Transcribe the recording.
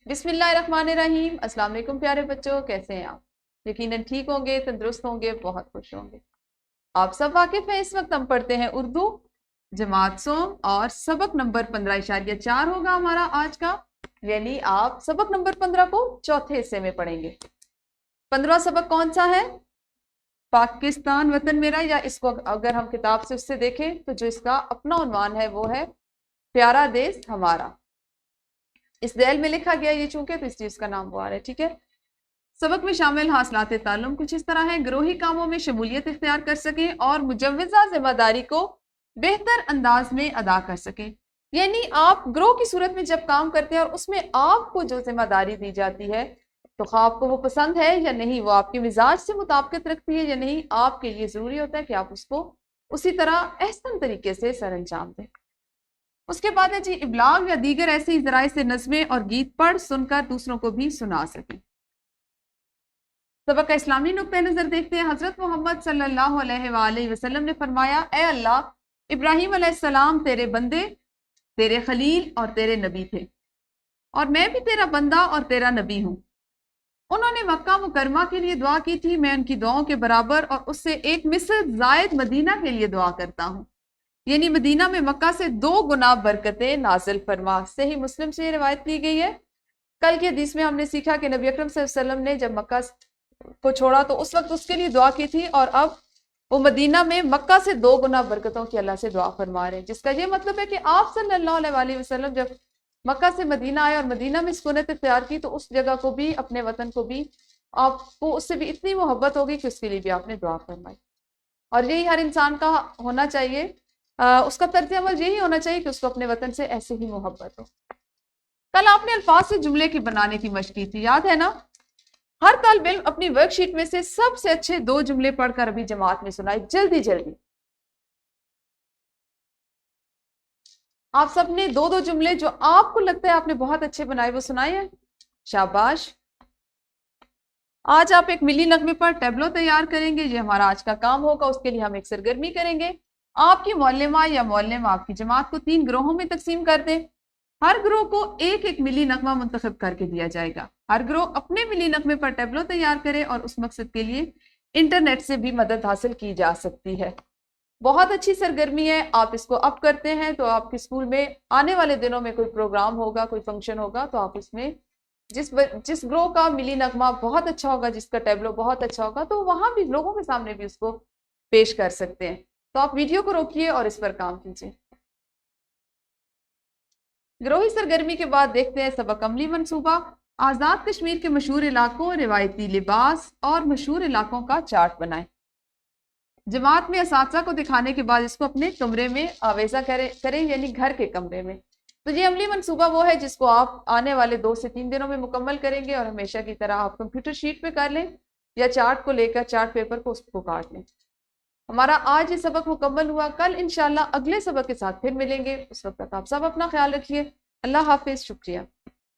بسم اللہ الرحمن الرحیم۔ السلام علیکم پیارے بچوں، کیسے ہیں آپ؟ یقیناً ٹھیک ہوں گے، تندرست ہوں گے، بہت خوش ہوں گے۔ آپ سب واقف ہیں، اس وقت ہم پڑھتے ہیں اردو جماعت سوم اور سبق نمبر 15.4 ہوگا ہمارا آج کا، یعنی آپ سبق نمبر 15 کو چوتھے حصے میں پڑھیں گے۔ 15واں سبق کون سا ہے؟ پاکستان وطن میرا، یا اس کو اگر ہم کتاب سے اس سے دیکھیں تو جو اس کا اپنا عنوان ہے وہ ہے پیارا دیس ہمارا۔ اس ذیل میں لکھا گیا یہ چونکہ تو اس چیز کا نام وہ آ رہا ہے، ٹھیک ہے۔ سبق میں شامل حاصلات تعلم کچھ اس طرح ہے: گروہی کاموں میں شمولیت اختیار کر سکیں اور مجوزہ ذمہ داری کو بہتر انداز میں ادا کر سکیں۔ یعنی آپ گروہ کی صورت میں جب کام کرتے ہیں اور اس میں آپ کو جو ذمہ داری دی جاتی ہے تو خواہ آپ کو وہ پسند ہے یا نہیں، وہ آپ کے مزاج سے مطابقت رکھتی ہے یا نہیں، آپ کے لیے ضروری ہوتا ہے کہ آپ اس کو اسی طرح احسن طریقے سے سر انجام دیں۔ اس کے بعد ہے جی ابلاغ یا دیگر ایسے ذرائع سے نظمیں اور گیت پڑھ سن کر دوسروں کو بھی سنا سکیں۔ سبق کا اسلامی نقطہ نظر دیکھتے ہیں۔ حضرت محمد صلی اللہ علیہ وآلہ وسلم نے فرمایا: اے اللہ، ابراہیم علیہ السلام تیرے بندے، تیرے خلیل اور تیرے نبی تھے، اور میں بھی تیرا بندہ اور تیرا نبی ہوں۔ انہوں نے مکہ مکرمہ کے لیے دعا کی تھی، میں ان کی دعاؤں کے برابر اور اس سے ایک مثل زائد مدینہ کے لیے دعا کرتا ہوں، یعنی مدینہ میں مکہ سے 2 گنا برکتیں نازل فرما۔ صحیح مسلم سے یہ روایت لی گئی ہے۔ کل کی حدیث میں ہم نے سیکھا کہ نبی اکرم صلی اللہ علیہ وسلم نے جب مکہ کو چھوڑا تو اس وقت اس کے لیے دعا کی تھی، اور اب وہ مدینہ میں مکہ سے 2 گنا برکتوں کی اللہ سے دعا فرما رہے ہیں، جس کا یہ مطلب ہے کہ آپ صلی اللہ علیہ وآلہ وسلم جب مکہ سے مدینہ آئے اور مدینہ میں سکونت اختیار کی تو اس جگہ کو بھی، اپنے وطن کو بھی، آپ کو اس سے بھی اتنی محبت ہوگی کہ اس کے لیے بھی آپ نے دعا فرمائی۔ اور یہی ہر انسان کا ہونا چاہیے، اس کا طرز عمل یہی ہونا چاہیے کہ اس کو اپنے وطن سے ایسے ہی محبت ہو۔ کل آپ نے الفاظ سے جملے کی بنانے کی مشق کی تھی، یاد ہے نا؟ ہر طالب علم اپنی ورک شیٹ میں سے سب سے اچھے 2 جملے پڑھ کر ابھی جماعت میں سنائے، جلدی جلدی۔ آپ سب نے 2 جملے جو آپ کو لگتا ہے آپ نے بہت اچھے بنائے وہ سنائے ہیں، شاباش۔ آج آپ ایک ملی نغمے پر ٹیبلو تیار کریں گے، یہ ہمارا آج کا کام ہوگا۔ اس کے لیے ہم ایک سرگرمی کریں گے۔ آپ کی معلمہ یا معلم آپ کی جماعت کو 3 گروہوں میں تقسیم کر دیں۔ ہر گروہ کو ایک ایک ملی نغمہ منتخب کر کے دیا جائے گا۔ ہر گروہ اپنے ملی نغمے پر ٹیبلو تیار کرے، اور اس مقصد کے لیے انٹرنیٹ سے بھی مدد حاصل کی جا سکتی ہے۔ بہت اچھی سرگرمی ہے، آپ اس کو اب کرتے ہیں تو آپ کے اسکول میں آنے والے دنوں میں کوئی پروگرام ہوگا، کوئی فنکشن ہوگا، تو آپ اس میں جس گروہ کا ملی نغمہ بہت اچھا ہوگا، جس کا ٹیبلو بہت اچھا ہوگا، تو وہاں بھی لوگوں کے سامنے بھی اس کو پیش کر سکتے ہیں۔ تو آپ ویڈیو کو روکیے اور اس پر کام کیجیے۔ گروہی سرگرمی کے بعد دیکھتے ہیں سبق عملی منصوبہ۔ آزاد کشمیر کے مشہور علاقوں، روایتی لباس اور مشہور علاقوں کا چارٹ بنائیں۔ جماعت میں اساتذہ کو دکھانے کے بعد اس کو اپنے کمرے میں آویزہ کریں، یعنی گھر کے کمرے میں۔ تو یہ عملی منصوبہ وہ ہے جس کو آپ آنے والے 2 سے 3 دنوں میں مکمل کریں گے، اور ہمیشہ کی طرح آپ کمپیوٹر شیٹ پہ کر لیں یا چارٹ کو لے کر چارٹ پیپر کو اس کو کاٹ لیں۔ ہمارا آج یہ سبق مکمل ہوا۔ کل انشاءاللہ اگلے سبق کے ساتھ پھر ملیں گے۔ اس وقت تک آپ سب اپنا خیال رکھیے۔ اللہ حافظ، شکریہ۔